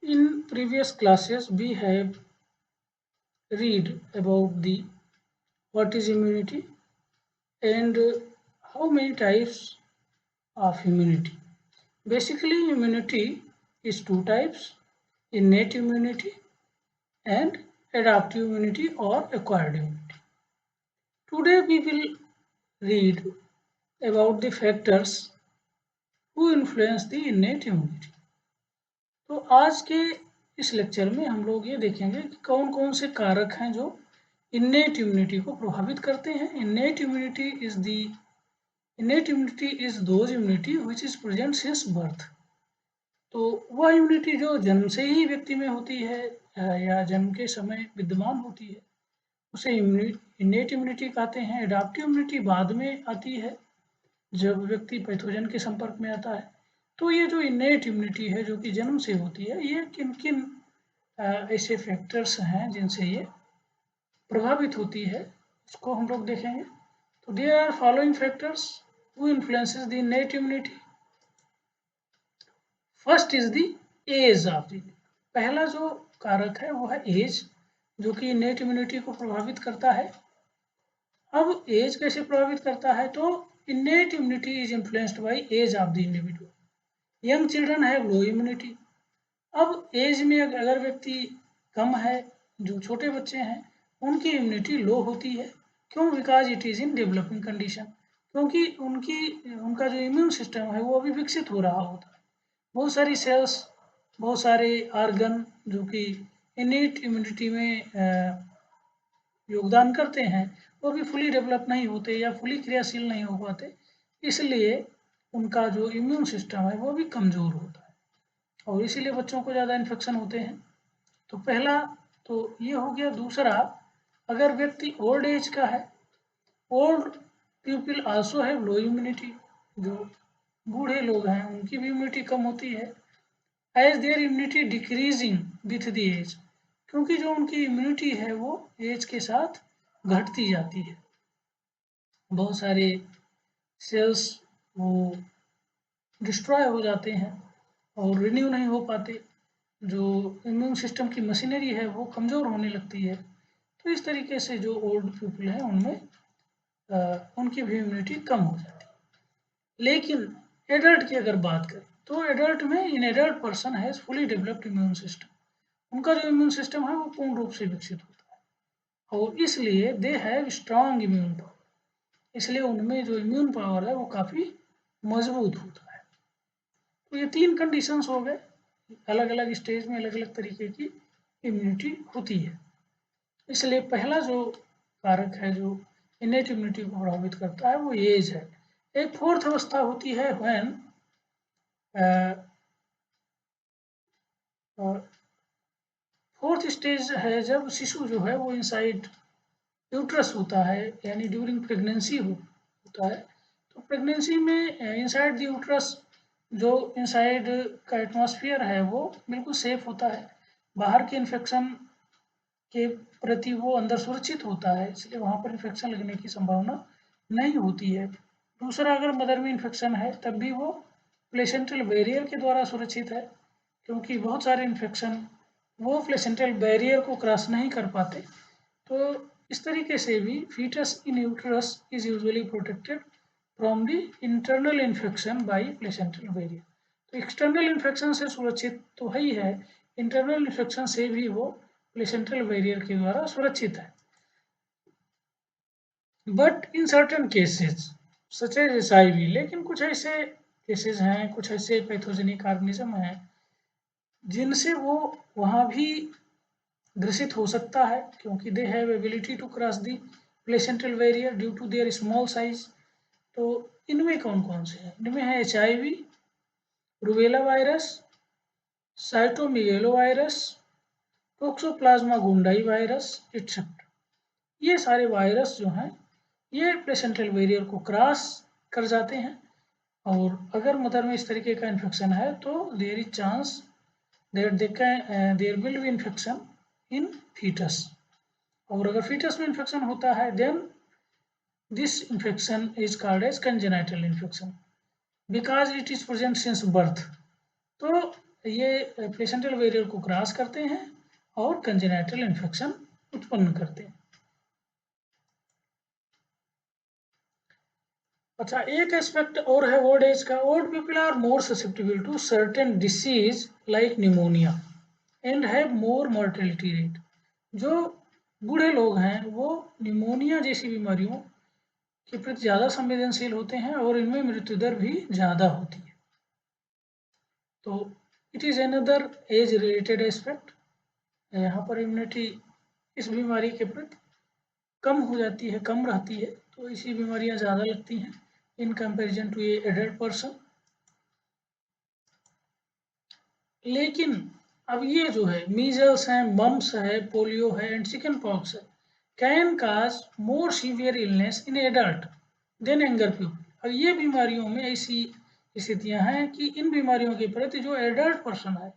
In previous classes, we have read about the what is immunity and how many types of immunity. Basically, immunity is two types: innate immunity and adaptive immunity or acquired immunity. Today, we will read about the factors who influence the innate immunity. तो आज के इस lecture में हम लोग ये देखेंगे कि कौन कौन से कारक हैं जो इन्नेट इम्यूनिटी को प्रभावित करते हैं। Innate immunity is those immunity which is present since birth. तो वह इम्यूनिटी जो जन्म से ही व्यक्ति में होती है या जन्म के समय विद्यमान होती है उसे इन्नेट इम्यूनिटी कहते हैं। एडाप्टिव इम्यूनिटी बाद में आती है जब व्यक्ति पैथोजन के संपर्क में आता है। तो ये जो इन्नेट इम्यूनिटी है जो कि जन्म से होती है, ये किन किन ऐसे फैक्टर्स हैं जिनसे ये प्रभावित होती है, उसको हम लोग देखेंगे। तो there are following factors who influences the innate immunity. First is the age of the. पहला जो कारक है वो है एज, जो कि इन्नेट इम्यूनिटी को प्रभावित करता है। अब एज कैसे प्रभावित करता है? तो innate immunity is influenced by age of the individual. Young children have low immunity. अब एज में अगर व्यक्ति कम है, जो छोटे बच्चे हैं उनकी इम्यूनिटी लो होती है। क्यों? Because it is in developing condition, क्योंकि उनका जो इम्यून सिस्टम है वो अभी विकसित हो रहा होता है। बहुत सारी सेल्स, बहुत सारे ऑर्गन जो कि इनेट इम्यूनिटी में योगदान करते हैं वो भी फुली डेवलप नहीं होते या फुली क्रियाशील नहीं हो पाते, इसलिए उनका जो इम्यून सिस्टम है वो भी कमज़ोर होता है और इसीलिए बच्चों को ज़्यादा इन्फेक्शन होते हैं। तो पहला तो ये हो गया। दूसरा, अगर व्यक्ति ओल्ड एज का है, old people also have low immunity. जो बूढ़े लोग हैं उनकी भी इम्यूनिटी कम होती है। As their immunity decreasing with the age, क्योंकि जो उनकी इम्यूनिटी है वो एज के साथ घटती जाती है। बहुत सारे सेल्स वो डिस्ट्रॉय हो जाते हैं और रिन्यू नहीं हो पाते। जो इम्यून सिस्टम की मशीनरी है वो कमज़ोर होने लगती है। तो इस तरीके से जो ओल्ड पीपल हैं उनमें उनकी भी इम्यूनिटी कम हो जाती है। लेकिन एडल्ट की अगर बात करें तो एडल्ट में in adult person has fully developed immune system. उनका जो इम्यून सिस्टम है वो पूर्ण रूप से विकसित होता है और इसलिए they have strong immune power. इसलिए उनमें जो इम्यून पावर है वो काफ़ी मजबूत होता है। तो ये तीन कंडीशंस हो गए, अलग अलग स्टेज में अलग अलग तरीके की इम्यूनिटी होती है। इसलिए पहला जो कारक है जो इनेट इम्यूनिटी को प्रभावित करता है वो एज है। एक फोर्थ अवस्था होती है व्हेन फोर्थ स्टेज है जब शिशु जो है वो इनसाइड यूट्रस होता है, यानी ड्यूरिंग प्रेगनेंसी होता है। तो प्रेगनेंसी में इनसाइड द यूट्रस जो इनसाइड का एटमॉस्फेयर है वो बिल्कुल सेफ होता है, बाहर के इन्फेक्शन के प्रति वो अंदर सुरक्षित होता है, इसलिए वहाँ पर इन्फेक्शन लगने की संभावना नहीं होती है। दूसरा, अगर मदर में इन्फेक्शन है तब भी वो प्लेसेंटल बैरियर के द्वारा सुरक्षित है, क्योंकि बहुत सारे इन्फेक्शन वो प्लेसेंटल बैरियर को क्रॉस नहीं कर पाते। तो इस तरीके से भी foetus in uterus is usually protected from the internal infection by placental barrier. तो एक्सटर्नल इन्फेक्शन से सुरक्षित तो है ही है, इंटरनल इन्फेक्शन से भी वो प्लेसेंटल बैरियर के द्वारा सुरक्षित है। But in certain cases such as HIV, लेकिन कुछ ऐसे केसेस हैं, कुछ ऐसे पैथोजेनिक ऑर्गेनिज्म हैं जिनसे वो वहाँ भी ग्रसित हो सकता है, क्योंकि they have ability to cross the placental barrier due to their small size. तो इनमें कौन कौन से हैं? इनमें है HIV, rubella virus, cytomegalo virus, toxoplasma gondii virus etcetera. ये सारे वायरस जो हैं ये प्लेसेंटल बैरियर को क्रॉस कर जाते हैं और अगर मदर में इस तरीके का इन्फेक्शन है तो there is chance that there will be infection in fetus. और अगर फीटस में इन्फेक्शन होता है then this infection is called as congenital infection because it is present since birth. तो ये प्लेसेंटल बैरियर को क्रॉस करते हैं और कंजेनाइटल इन्फेक्शन उत्पन्न करते हैं। अच्छा, एक एस्पेक्ट और है ओल्ड एज का। Old people are more susceptible to certain disease like pneumonia and have more mortality rate. जो बूढ़े लोग हैं वो निमोनिया जैसी बीमारियों के प्रति ज़्यादा संवेदनशील होते हैं और इनमें मृत्यु दर भी ज़्यादा होती है। तो it is another age related aspect. यहाँ पर इम्यूनिटी इस बीमारी के प्रति कम हो जाती है, कम रहती है, तो इसी बीमारियाँ ज़्यादा लगती हैं in comparison to a adult person. लेकिन अब ये जो है मीजल्स है, मम्स है, पोलियो है एंड चिकन पॉक्स है, can cause more severe illness in adult than younger people. अब ये बीमारियों में ऐसी स्थितियां हैं कि इन बीमारियों के प्रति जो एडल्ट पर्सन है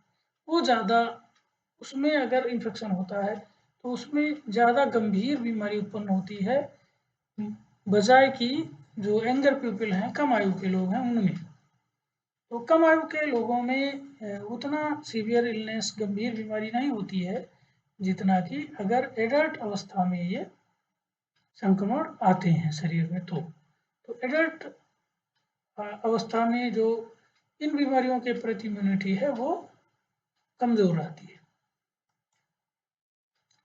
वो ज़्यादा, उसमें अगर इन्फेक्शन होता है तो उसमें ज़्यादा गंभीर बीमारी उत्पन्न होती है बजाय कि जो यंगर पीपल हैं, कम आयु के लोग हैं, उनमें। तो कम आयु के लोगों में उतना सीवियर इलनेस, गंभीर बीमारी नहीं होती है जितना कि अगर एडल्ट अवस्था में ये संक्रमण आते हैं शरीर में। तो एडल्ट अवस्था में जो इन बीमारियों के प्रति इम्यूनिटी है वो कमज़ोर रहती है।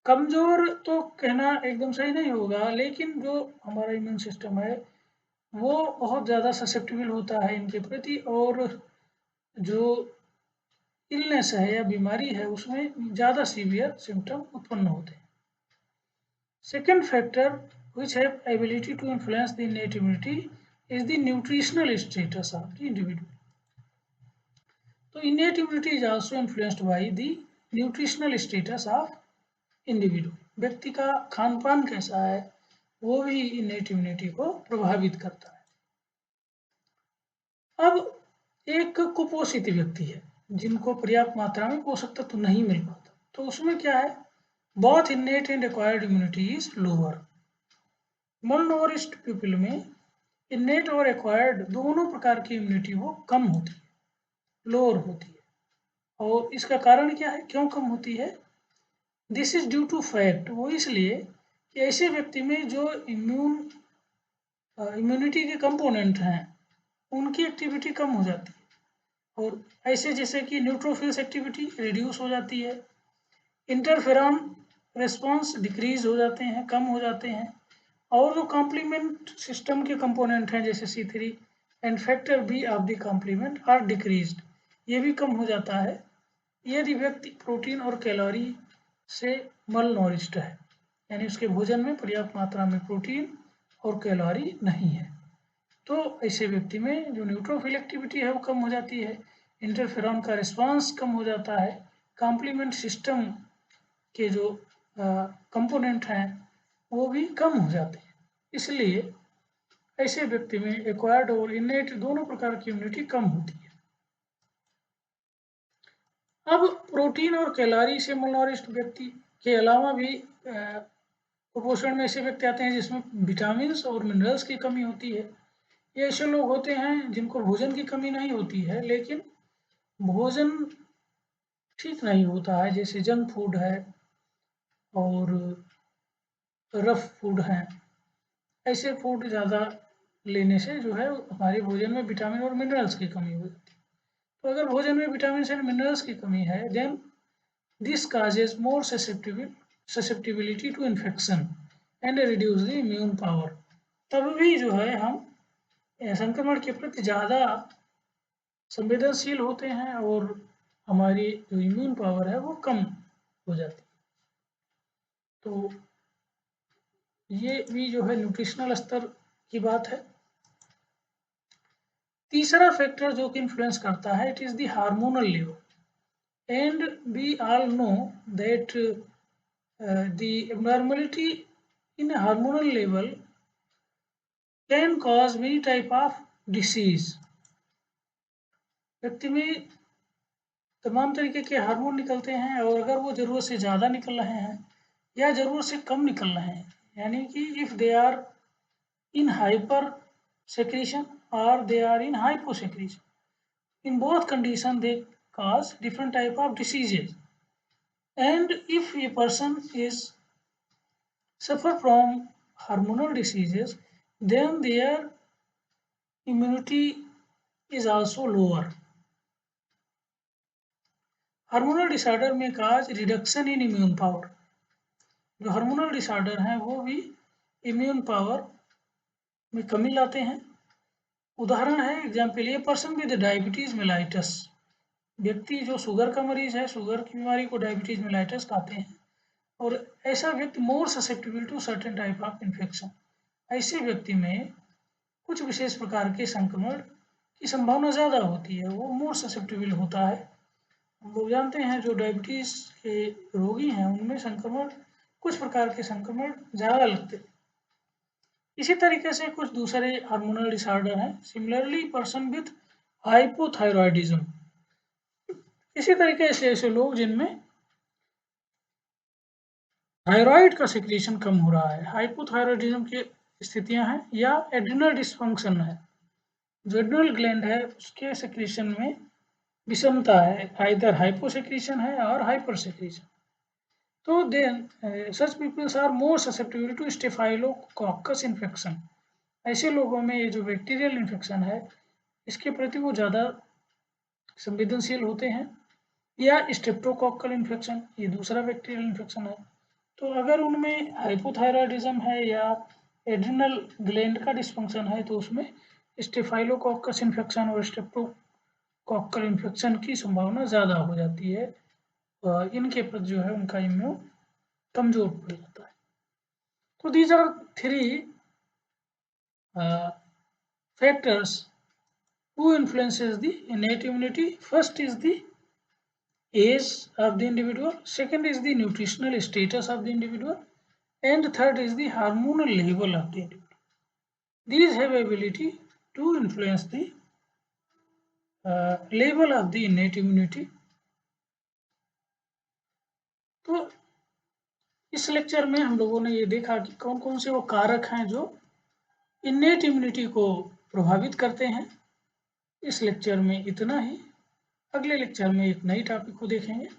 कमज़ोर तो कहना एकदम सही नहीं होगा, लेकिन जो हमारा इम्यून सिस्टम है वो बहुत ज़्यादा ससेप्टेबल होता है इनके प्रति, और जो इलनेस है या बीमारी है उसमें ज़्यादा सीवियर सिम्टम उत्पन्न होते हैं। Second factor which have ability to influence the innate immunity is the nutritional status of the individual. So innate immunity is also influenced by the nutritional status of individual. व्यक्ति का खान पान कैसा है वो भी innate immunity को प्रभावित करता है। अब एक कुपोषित व्यक्ति है जिनको पर्याप्त मात्रा में पोषक तत्व नहीं मिल पाता, तो उसमें क्या है, both innate and acquired immunity is lower. malnourished people में इन्नेट और एक्वायर्ड दोनों प्रकार की इम्यूनिटी वो कम होती है, लोअर होती है। और इसका कारण क्या है, क्यों कम होती है? This is due to fact, वो इसलिए कि ऐसे व्यक्ति में जो इम्यूनिटी के कंपोनेंट हैं उनकी एक्टिविटी कम हो जाती है, और ऐसे जैसे कि न्यूट्रोफिल्स एक्टिविटी रिड्यूस हो जाती है, इंटरफेरॉन रिस्पॉन्स डिक्रीज हो जाते हैं, कम हो जाते हैं, और जो कॉम्प्लीमेंट सिस्टम के कंपोनेंट हैं जैसे C3 and factor B of the complement are decreased, ये भी कम हो जाता है यदि व्यक्ति प्रोटीन और कैलोरी से मल नॉरिश्ड है, यानी उसके भोजन में पर्याप्त मात्रा में प्रोटीन और कैलोरी नहीं है। तो ऐसे व्यक्ति में जो न्यूट्रोफिल एक्टिविटी है वो कम हो जाती है, इंटरफेरॉन का रिस्पांस कम हो जाता है, कॉम्प्लीमेंट सिस्टम के जो कंपोनेंट हैं वो भी कम हो जाते हैं। इसलिए ऐसे व्यक्ति में एक्वायर्ड और इनेट दोनों प्रकार की इम्यूनिटी कम होती है। अब प्रोटीन और कैलोरी से malnourished व्यक्ति के अलावा भी कुपोषण में ऐसे व्यक्ति आते हैं जिसमें विटामिन और मिनरल्स की कमी होती है। ये ऐसे लोग होते हैं जिनको भोजन की कमी नहीं होती है लेकिन भोजन ठीक नहीं होता है, जैसे जंक फूड है और रफ फूड है। ऐसे फूड ज़्यादा लेने से जो है हमारे भोजन में विटामिन और मिनरल्स की कमी हो जाती है। तो अगर भोजन में विटामिन एंड मिनरल्स की कमी है then this causes more susceptibility to infection and reduce the immune power. तब भी जो है हम संक्रमण के प्रति ज़्यादा संवेदनशील होते हैं और हमारी जो इम्यून पावर है वो कम हो जाती है। तो ये भी जो है न्यूट्रिशनल स्तर की बात है। तीसरा फैक्टर जो कि इन्फ्लुएंस करता है it is the hormonal level, and we all know that the abnormality in hormonal level can cause many type of disease। व्यक्ति में तमाम तरीके के हार्मोन निकलते हैं और अगर वो ज़रूरत से ज़्यादा निकल रहे हैं या ज़रूरत से कम निकल रहे हैं, यानी कि if they are in hyper secretion or they are in hyposecretion, in both condition they cause different type of diseases, and if a person is suffer from hormonal diseases, then their immunity is also lower. Hormonal disorder में काज reduction in immune power, जो hormonal disorder हैं वो भी immune power में कमी लाते हैं। उदाहरण है, एग्जाम्पल, ये पर्सन विद डायबिटीज मेलाइटस, व्यक्ति जो शुगर का मरीज है, शुगर की बीमारी को डायबिटीज मेलाइटस कहते हैं, और ऐसा व्यक्ति more susceptible to certain type of infection, ऐसे व्यक्ति में कुछ विशेष प्रकार के संक्रमण की संभावना ज़्यादा होती है, वो मोर ससेप्टेबल होता है। हम लोग जानते हैं जो डायबिटीज़ के रोगी हैं उनमें संक्रमण, कुछ प्रकार के संक्रमण ज़्यादा लगते हैं। इसी तरीके से कुछ दूसरे हार्मोनल डिसऑर्डर हैं, सिमिलरली पर्सन विथ हाइपोथायरॉयडिज्म, इसी तरीके से ऐसे लोग जिनमें थायराइड का सिक्रीशन कम हो रहा है, हाइपोथायरॉयडिज्म की स्थितियां हैं, या एड्रिनल डिस्फंक्शन है, जो एड्रिनल ग्लैंड है उसके सिक्रीशन में विषमता है, आइदर हाइपोसेक्रीशन है और हाइपर सेक्रीशन। तो then such peoples are more susceptible to staphylococcus infection, ऐसे लोगों में ये जो बैक्टीरियल इन्फेक्शन है इसके प्रति वो ज़्यादा संवेदनशील होते हैं, या स्ट्रेप्टोकोकल इन्फेक्शन, ये दूसरा बैक्टीरियल इन्फेक्शन है। तो अगर उनमें हाइपोथायरॉयडिज्म है या एड्रिनल ग्लैंड का डिस्फंक्शन है तो उसमें स्टेफाइलोकोकस इन्फेक्शन और स्ट्रेप्टोकोकल इन्फेक्शन की संभावना ज़्यादा हो जाती है, इनके प्रति जो है उनका इम्यून कमजोर पड़ जाता है। तो these are 3 factors who influences the innate immunity. First is the age of the individual, second is the nutritional status of the individual, and third is the hormonal level of the individual. These have ability to influence the level of the innate immunity. तो इस lecture में हम लोगों ने ये देखा कि कौन कौन से वो कारक हैं जो इन्नेट इम्यूनिटी को प्रभावित करते हैं। इस लेक्चर में इतना ही, अगले लेक्चर में एक नई टॉपिक को देखेंगे।